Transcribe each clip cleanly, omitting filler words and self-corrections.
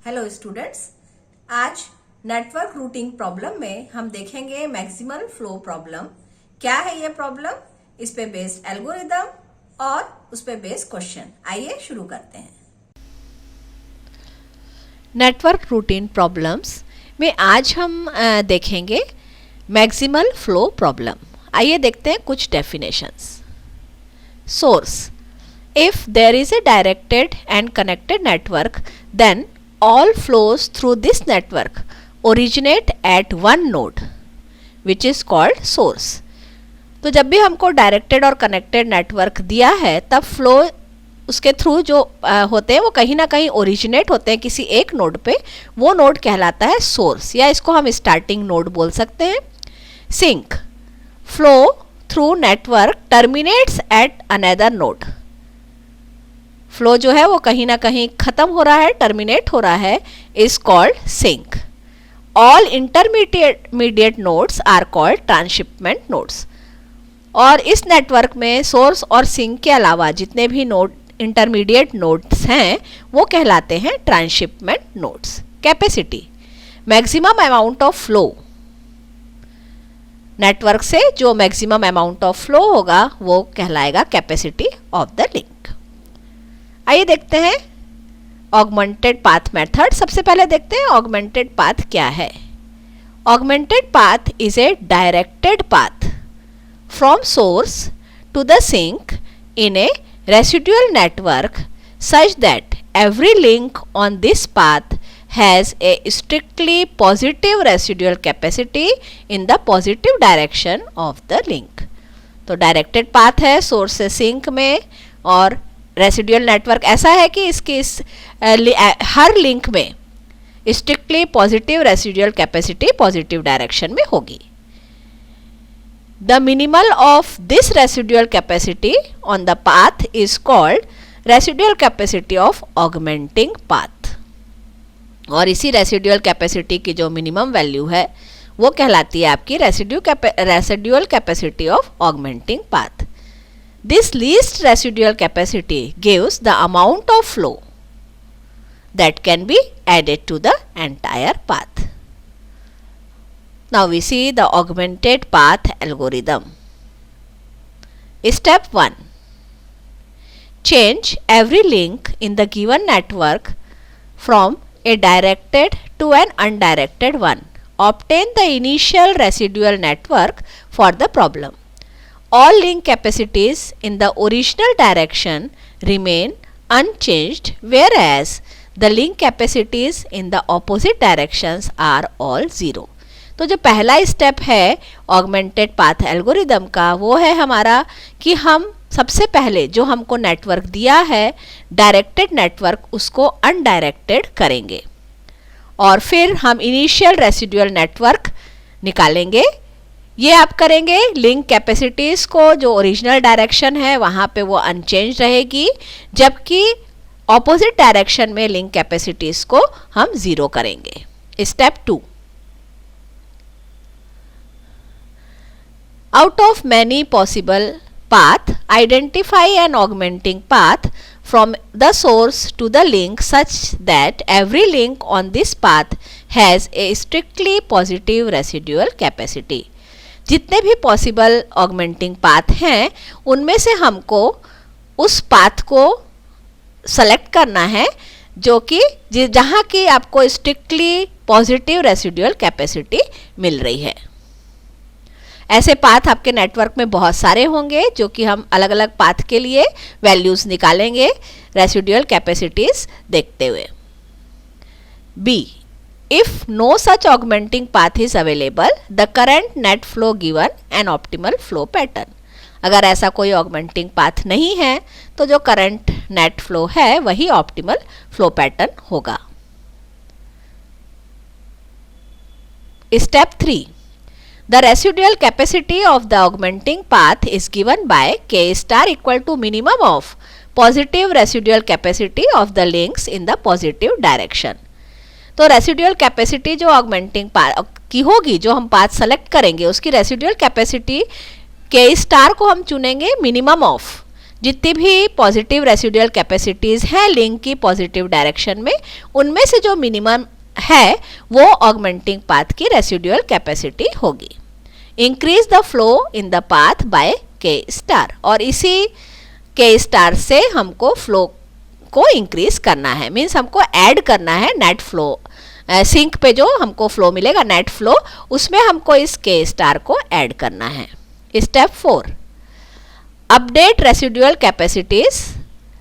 Hello students, आज network routing problem में हम देखेंगे मैक्सिमल फ्लो प्रॉब्लम। क्या है ये प्रॉब्लम, इस पे बेस्ड एल्गोरिदम और उस पे बेस्ड क्वेश्चन। आइए शुरू करते हैं। नेटवर्क रूटीन प्रॉब्लम्स में आज हम देखेंगे मैक्सिमल फ्लो प्रॉब्लम। आइए देखते हैं कुछ definitions. Source: if there is a directed and connected network then all flows through this network originate at one node which is called source। तो जब भी हमको डायरेक्टेड और कनेक्टेड नेटवर्क दिया है तब फ्लो उसके थ्रू जो होते हैं वो कहीं ना कहीं ओरिजिनेट होते हैं किसी एक नोड पे। वो नोड कहलाता है सोर्स, या इसको हम स्टार्टिंग नोड बोल सकते हैं। Sink: flow through network terminates at another node. Flow जो है वो कहीं ना कहीं खत्म हो रहा है, टर्मिनेट हो रहा है, is called sink. All intermediate nodes are called transshipment nodes. और इस नेटवर्क में सोर्स और सिंक के अलावा जितने भी नोड इंटरमीडिएट नोड्स हैं वो कहलाते हैं transshipment nodes. Capacity: maximum amount of flow. Network से जो मैक्सिमम अमाउंट ऑफ फ्लो होगा वो कहलाएगा कैपेसिटी ऑफ द लिंक। आइए देखते हैं ऑगमेंटेड पाथ मेथड। सबसे पहले देखते हैं ऑगमेंटेड पाथ क्या है। Augmented path is a directed path from source to the sink in a residual network such that every link on this path has a strictly positive residual capacity in the positive direction of the link। तो directed path है source से sink में, और residual network ऐसा है कि इसकी हर link में strictly positive residual capacity positive direction में होगी। The minimal of this residual capacity on the path is called residual capacity of augmenting path. और इसी रेसिडुअल कैपेसिटी की जो मिनिमम वैल्यू है वो कहलाती है आपकी residual capacity of augmenting path. This least residual capacity gives the amount of flow that can be added to the entire path. Now we see the augmented path algorithm. Step 1. Change every link in the given network from a directed to an undirected one. Obtain the initial residual network for the problem. All link capacities in the original direction remain unchanged, whereas the link capacities in the opposite directions are all zero। तो जो पहला step है augmented path algorithm का वो है हमारा कि हम सबसे पहले जो हमको नेटवर्क दिया है डायरेक्टेड नेटवर्क उसको अनडायरेक्टेड करेंगे, और फिर हम इनिशियल रेसिडुअल नेटवर्क निकालेंगे। ये आप करेंगे लिंक कैपेसिटीज़ को जो ओरिजिनल डायरेक्शन है वहाँ पे वो अनचेंज रहेगी, जबकि ऑपोजिट डायरेक्शन में लिंक कैपेसिटीज़ को हम ज़ीरो करेंगे। Step 2. Out of many possible path identify N augmenting path from the source to the link such that every link on this path has a strictly positive residual capacity। जितने भी possible augmenting path हैं उनमें से हमको उस path को select करना है जो कि जहाँ की आपको स्ट्रिक्टली पॉजिटिव रेसिडुअल कैपेसिटी मिल रही है। ऐसे पाथ आपके नेटवर्क में बहुत सारे होंगे जो कि हम अलग अलग पाथ के लिए वैल्यूज़ निकालेंगे रेसिडुअल कैपेसिटीज़ देखते हुए। B. If no such augmenting path is available, the current net flow given an optimal flow pattern। अगर ऐसा कोई augmenting path नहीं है तो जो current net flow है वही optimal flow pattern होगा। Step 3. The residual capacity of the augmenting path is given by K star equal to minimum of positive residual capacity of the links in the positive direction। तो residual capacity जो augmenting की होगी, जो हम path select करेंगे उसकी residual capacity के star को हम चुनेंगे मिनिमम ऑफ जितनी भी पॉजिटिव रेसिडुअल कैपेसिटीज़ हैं लिंक की पॉजिटिव डायरेक्शन में, उनमें से जो मिनिमम है वो ऑगमेंटिंग पाथ की रेसिडुअल कैपेसिटी होगी। Increase the flow in the path by K star, और इसी के स्टार से हमको फ्लो को इंक्रीज करना है, मीन्स हमको ऐड करना है नेट फ्लो। सिंक पे जो हमको फ्लो मिलेगा नेट फ्लो, उसमें हमको इस के स्टार को ऐड करना है। Step 4, update residual capacities.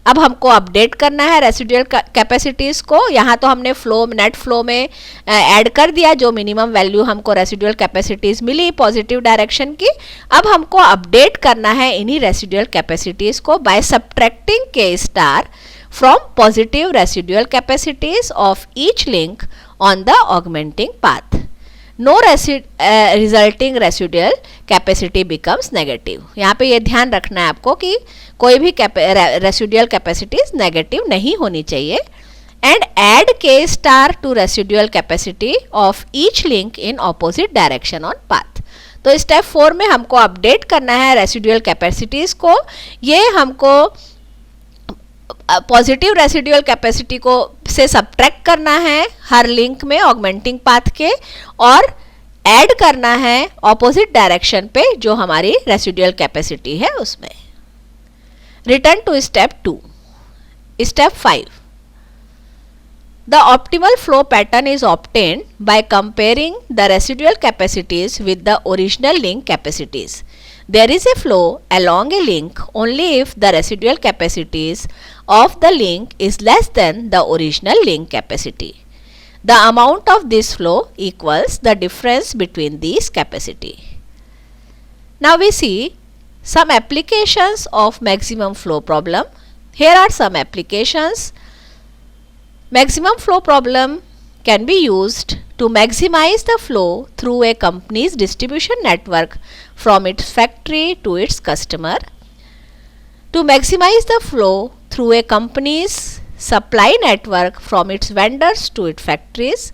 अब हमको अपडेट करना है रेसिडुअल कैपेसिटीज को। यहाँ तो हमने फ्लो नेट फ्लो में ऐड कर दिया जो मिनिमम वैल्यू हमको रेसिडुअल कैपेसिटीज मिली पॉजिटिव डायरेक्शन की। अब हमको अपडेट करना है इन्हीं रेसिडुअल कैपेसिटीज को बाय सब्ट्रैक्टिंग के star from positive residual capacities of each link on the augmenting path. No resulting residual capacity becomes negative. यहाँ पे ये ध्यान रखना है आपको कि कोई भी residual capacities negative नहीं होनी चाहिए। And add K star to residual capacity of each link in opposite direction on path. तो स्टेप 4 में हमको अपडेट करना है रेसिडुअल कैपेसिटीज को। ये हमको पॉजिटिव रेसिडुअल कैपेसिटी को से सब्ट्रैक्ट करना है हर लिंक में ऑगमेंटिंग पाथ के, और ऐड करना है ऑपोजिट डायरेक्शन पे जो हमारी रेसिडुअल कैपेसिटी है उसमें। Return to step 2। Step 5, the optimal flow pattern is obtained by comparing the residual capacities with the original link capacities. There is a flow along a link only if the residual capacities of the link is less than the original link capacity. The amount of this flow equals the difference between these capacity. Now we see some applications of maximum flow problem. Here are some applications. Maximum flow problem can be used to maximize the flow through a company's distribution network from its factory to its customer, to maximize the flow through a company's supply network from its vendors to its factories,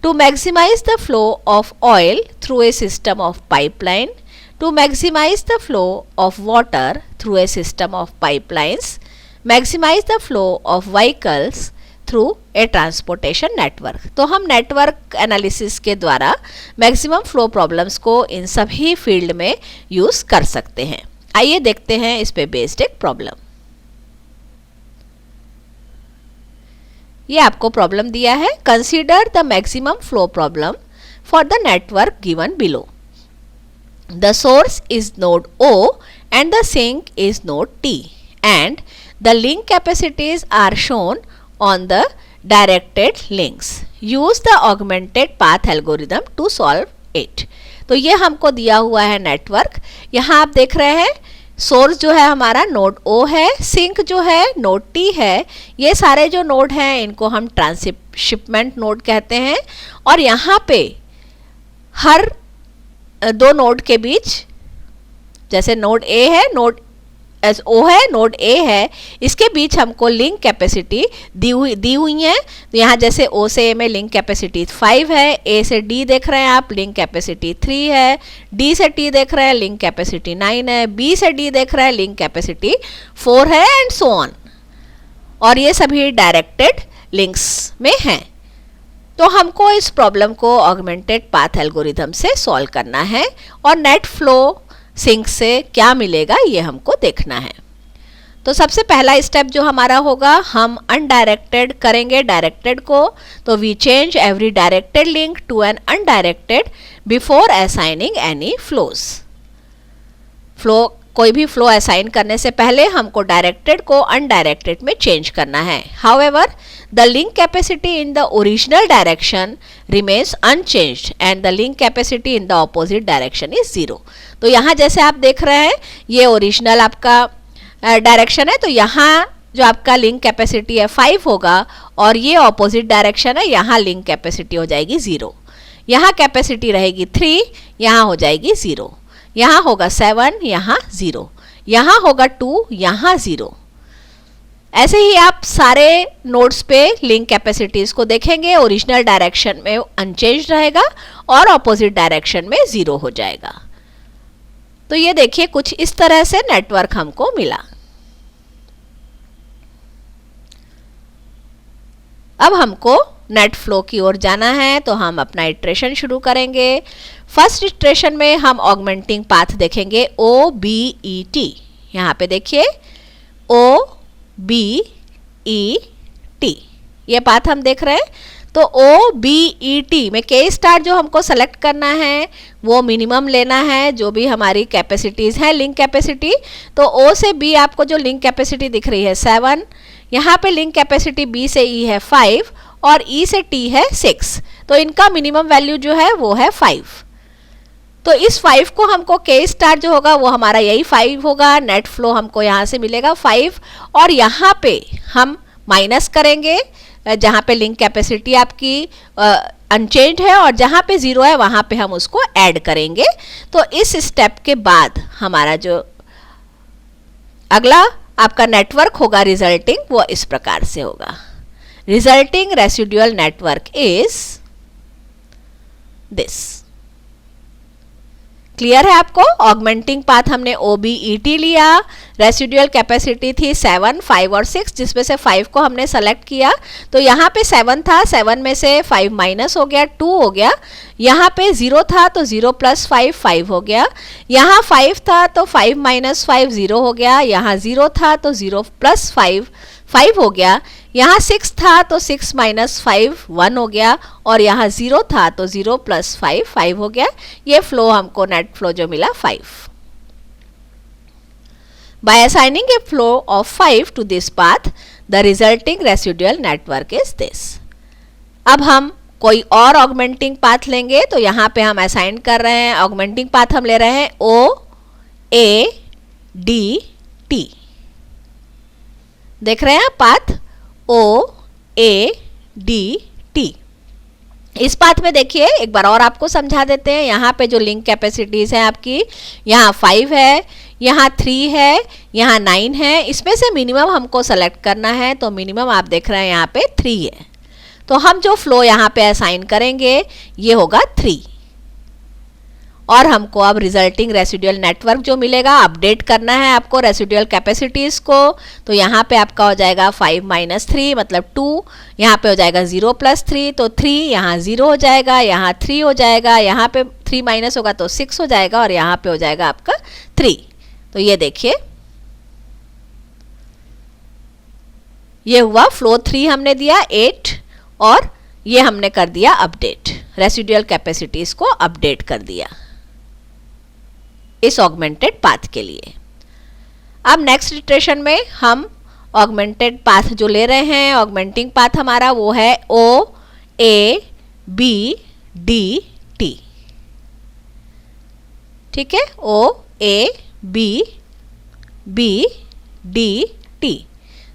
to maximize the flow of oil through a system of pipeline, to maximize the flow of water through a system of pipelines, maximize the flow of vehicles through a transportation network. तो हम network analysis के द्वारा maximum flow problems को इन सभी field में use कर सकते हैं। आइए देखते हैं इस पे बेस्ड एक प्रॉब्लम। ये आपको प्रॉब्लम दिया है, consider the maximum flow problem for the network given below. The source is node O and the sink is node T and the link capacities are shown on the directed links. Use the augmented path algorithm to solve it. तो ये हमको दिया हुआ है network. यहाँ आप देख रहे हैं सोर्स जो है हमारा नोड O है, सिंक जो है नोड T है। ये सारे जो नोड हैं इनको हम ट्रांसशिपमेंट नोड कहते हैं, और यहाँ पे हर दो नोड के बीच, जैसे नोड A है, नोड O है, नोड A है, इसके बीच हमको लिंक कैपेसिटी दी हुई है। तो यहाँ जैसे O से A में लिंक कैपेसिटी 5 है, A से D देख रहे हैं आप लिंक कैपेसिटी 3 है, D से T देख रहे हैं लिंक कैपेसिटी 9 है, B से D देख रहे हैं लिंक कैपेसिटी 4 है, एंड सो ऑन। और ये सभी डायरेक्टेड लिंक्स में हैं। तो हमको इस प्रॉब्लम को ऑगमेंटेड पाथ एल्गोरिथम से सॉल्व करना है, और नेट फ्लो सिंक से क्या मिलेगा ये हमको देखना है। तो सबसे पहला स्टेप जो हमारा होगा, हम अनडायरेक्टेड करेंगे डायरेक्टेड को। तो we change every directed link to an undirected before assigning any flows. कोई भी फ्लो असाइन करने से पहले हमको डायरेक्टेड को अनडायरेक्टेड में चेंज करना है। However the link capacity in the original direction remains unchanged and the link capacity in the opposite direction is 0। तो यहाँ जैसे आप देख रहे हैं ये ओरिजिनल आपका डायरेक्शन है, तो यहाँ जो आपका लिंक कैपेसिटी है 5 होगा, और ये ऑपोजिट डायरेक्शन है, यहाँ लिंक कैपेसिटी हो जाएगी 0। यहाँ कैपेसिटी रहेगी 3, यहाँ हो जाएगी 0। यहाँ होगा 7, यहाँ 0, यहाँ होगा 2, यहाँ 0। ऐसे ही आप सारे नोड्स पे लिंक कैपेसिटीज को देखेंगे, ओरिजिनल डायरेक्शन में अनचेंज रहेगा और ऑपोजिट डायरेक्शन में 0 हो जाएगा। तो ये देखिए कुछ इस तरह से नेटवर्क हमको मिला। अब हमको नेट फ्लो की ओर जाना है, तो हम अपना इटरेशन शुरू करेंगे। फर्स्ट इटरेशन में हम ऑगमेंटिंग पाथ देखेंगे OBET। यहाँ पे देखिए OBET, ये पाथ हम देख रहे हैं। तो OBET में के स्टार जो हमको सेलेक्ट करना है वो मिनिमम लेना है, जो भी हमारी कैपेसिटीज़ हैं लिंक कैपेसिटी। तो O से B आपको जो लिंक कैपेसिटी दिख रही है 7, यहाँ पे लिंक कैपेसिटी B से E है 5 और E से T है 6। तो इनका मिनिमम वैल्यू जो है वो है 5। तो इस 5 को हमको के स्टार जो होगा वो हमारा यही 5 होगा। नेट फ्लो हमको यहाँ से मिलेगा 5 और यहाँ पे हम माइनस करेंगे जहाँ पे लिंक कैपेसिटी आपकी अनचेंज है और जहाँ पे 0 है वहाँ पे हम उसको ऐड करेंगे। तो इस स्टेप के बाद हमारा जो अगला आपका नेटवर्क होगा रिजल्टिंग, वो इस प्रकार से होगा। Resulting residual network is this. Clear है आपको? ऑगमेंटिंग पाथ हमने OBET लिया, रेसिडुअल कैपेसिटी थी 7, 5 और 6, जिसमें से 5 को हमने सेलेक्ट किया। तो यहाँ पे 7 था, 7 में से 5 माइनस हो गया, 2 हो गया। यहाँ पे 0 था तो 0 प्लस 5 5 हो गया। यहाँ 5 था तो 5 माइनस 5 0 हो गया। यहाँ 0 था तो 0 प्लस 5 5 हो गया। यहाँ 6 था तो 6 माइनस 5 1 हो गया और यहाँ 0 था तो 0 प्लस 5 5 हो गया। ये फ्लो हमको नेट फ्लो जो मिला 5। By assigning a flow of 5 to this path, the resulting residual network is this. अब हम कोई और ऑगमेंटिंग पाथ लेंगे, तो यहाँ पे हम असाइन कर रहे हैं ऑगमेंटिंग पाथ हम ले रहे हैं OADT। देख रहे हैं आप पाथ OADT। इस पाथ में देखिए एक बार और आपको समझा देते हैं। यहाँ पे जो लिंक कैपेसिटीज है आपकी, यहाँ 5 है, यहाँ 3 है, यहाँ 9 है। इसमें से मिनिमम हमको सेलेक्ट करना है, तो मिनिमम आप देख रहे हैं यहाँ पे 3 है। तो हम जो फ्लो यहाँ पे असाइन करेंगे ये होगा 3। और हमको अब रिजल्टिंग रेसिडुअल नेटवर्क जो मिलेगा अपडेट करना है आपको रेसिडुअल कैपेसिटीज़ को। तो यहाँ पे आपका हो जाएगा 5 माइनस 3 मतलब 2, यहाँ पे हो जाएगा 0 प्लस 3 तो 3, यहाँ 0 हो जाएगा, यहाँ 3 हो जाएगा, यहाँ पे 3 माइनस होगा तो 6 हो जाएगा और यहाँ पे हो जाएगा आपका 3। तो ये देखिए ये हुआ फ्लो 3 हमने दिया 8 और ये हमने कर दिया अपडेट, रेसिडुअल कैपेसिटीज़ को अपडेट कर दिया इस ऑगमेंटेड पाथ के लिए। अब नेक्स्ट इटरेशन में हम ऑगमेंटेड पाथ जो ले रहे हैं, ऑगमेंटिंग पाथ हमारा वो है OABDT। ठीक है, OABDT।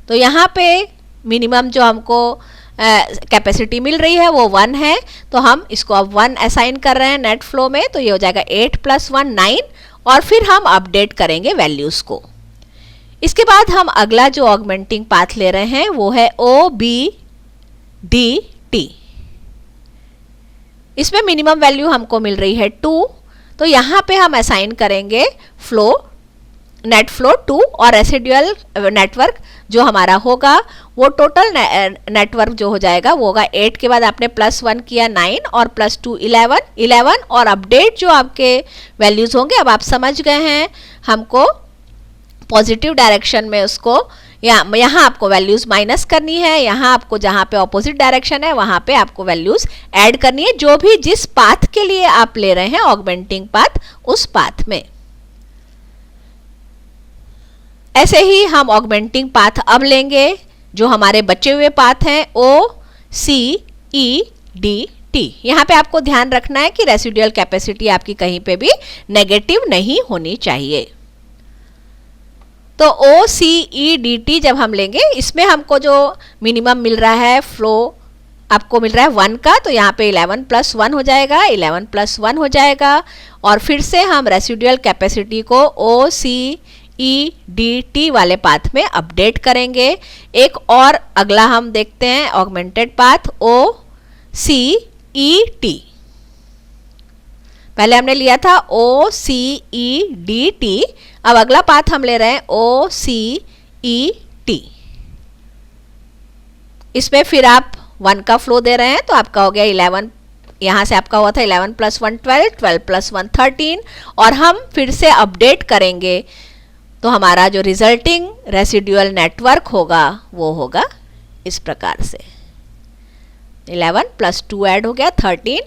तो यहाँ पे मिनिमम जो हमको कैपेसिटी मिल रही है वो 1 है, तो हम इसको अब 1 असाइन कर रहे हैं नेट फ्लो में। तो ये हो जाएगा 8 प्लस 1 9 और फिर हम अपडेट करेंगे वैल्यूज़ को। इसके बाद हम अगला जो ऑगमेंटिंग पाथ ले रहे हैं वो है OBDT। इसमें मिनिमम वैल्यू हमको मिल रही है 2, तो यहाँ पे हम असाइन करेंगे फ्लो नेट फ्लो 2 और रेसिडुअल नेटवर्क जो हमारा होगा वो टोटल नेटवर्क जो हो जाएगा वो होगा 8 के बाद आपने प्लस 1 किया 9 और प्लस 2 11 और अपडेट जो आपके वैल्यूज़ होंगे। अब आप समझ गए हैं हमको पॉजिटिव डायरेक्शन में उसको यहाँ आपको वैल्यूज़ माइनस करनी है, यहाँ आपको जहाँ पे ऑपोजिट डायरेक्शन है वहाँ पे आपको वैल्यूज़ ऐड करनी है, जो भी जिस पाथ के लिए आप ले रहे हैं ऑगमेंटिंग पाथ उस पाथ में। ऐसे ही हम ऑगमेंटिंग पाथ अब लेंगे जो हमारे बचे हुए पाथ हैं OCEDT। यहाँ पे आपको ध्यान रखना है कि रेसिडुअल कैपेसिटी आपकी कहीं पे भी नेगेटिव नहीं होनी चाहिए। तो OCEDT जब हम लेंगे इसमें हमको जो मिनिमम मिल रहा है फ्लो आपको मिल रहा है 1 का, तो यहाँ पे 11 प्लस 1 हो जाएगा, 11 प्लस 1 हो जाएगा और फिर से हम रेसिडुअल कैपेसिटी को OCEDT वाले पाथ में अपडेट करेंगे। एक और अगला हम देखते हैं ऑगमेंटेड पाथ OCET। पहले हमने लिया था OCEDT, अब अगला पाथ हम ले रहे हैं OCET। इसमें फिर आप 1 का फ्लो दे रहे हैं तो आपका हो गया 11, यहाँ से आपका हुआ था 11 + 1 12, 12 + 1 13, और हम फिर से अपडेट करेंगे तो हमारा जो रिजल्टिंग रेसिडुअल नेटवर्क होगा वो होगा इस प्रकार से 11 + 2 ऐड हो गया 13,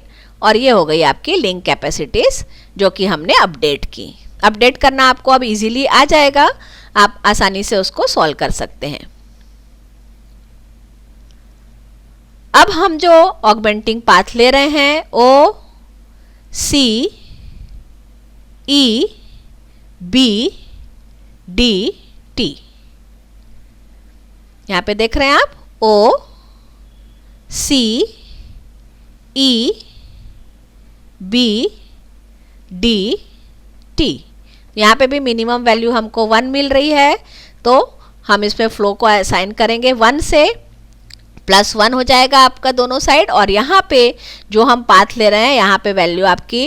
और ये हो गई आपकी लिंक कैपेसिटीज जो कि हमने अपडेट की। अपडेट करना आपको अब इजीली आ जाएगा, आप आसानी से उसको सॉल्व कर सकते हैं। अब हम जो ऑगमेंटिंग पाथ ले रहे हैं ओ सी ई बी डी टी, यहाँ पे देख रहे हैं आप ओ सी ई बी डी टी, यहाँ पे भी मिनिमम वैल्यू हमको 1 मिल रही है, तो हम इसमें फ्लो को असाइन करेंगे 1 से, +1 हो जाएगा आपका दोनों साइड, और यहाँ पे जो हम पाथ ले रहे हैं यहाँ पे वैल्यू आपकी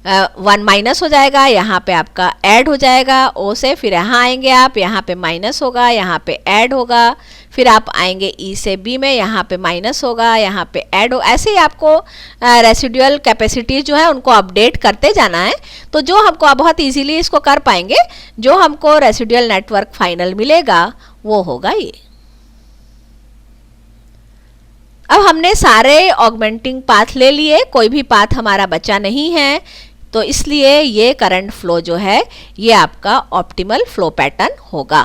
1 माइनस हो जाएगा, यहाँ पे आपका ऐड हो जाएगा ओ से, फिर यहाँ आएंगे आप, यहाँ पे माइनस होगा, यहाँ पे ऐड होगा, फिर आप आएंगे ई से बी में, यहाँ पे माइनस होगा, यहाँ पे ऐड हो, ऐसे ही आपको रेसिडुअल कैपेसिटी जो है उनको अपडेट करते जाना है। तो जो हमको बहुत इजीली इसको कर पाएंगे, जो हमको रेसिडुअल नेटवर्क फाइनल मिलेगा वो होगा ये। अब हमने सारे ऑगमेंटिंग पाथ ले लिए, कोई भी पाथ हमारा बचा नहीं है, तो इसलिए ये करंट फ्लो जो है ये आपका ऑप्टिमल फ्लो पैटर्न होगा।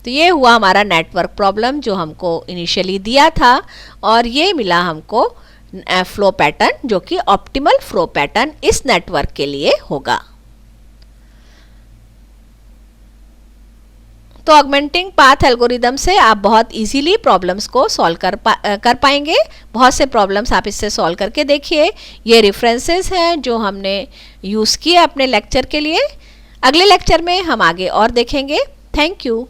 तो ये हुआ हमारा नेटवर्क प्रॉब्लम जो हमको इनिशियली दिया था, और ये मिला हमको फ्लो पैटर्न जो कि ऑप्टिमल फ्लो पैटर्न इस नेटवर्क के लिए होगा। तो ऑगमेंटिंग पाथ एल्गोरिदम से आप बहुत इजीली प्रॉब्लम्स को सॉल्व कर पाएंगे। बहुत से प्रॉब्लम्स आप इससे सॉल्व करके देखिए। ये रेफरेंसेस हैं जो हमने यूज़ किए अपने लेक्चर के लिए। अगले लेक्चर में हम आगे और देखेंगे। Thank you.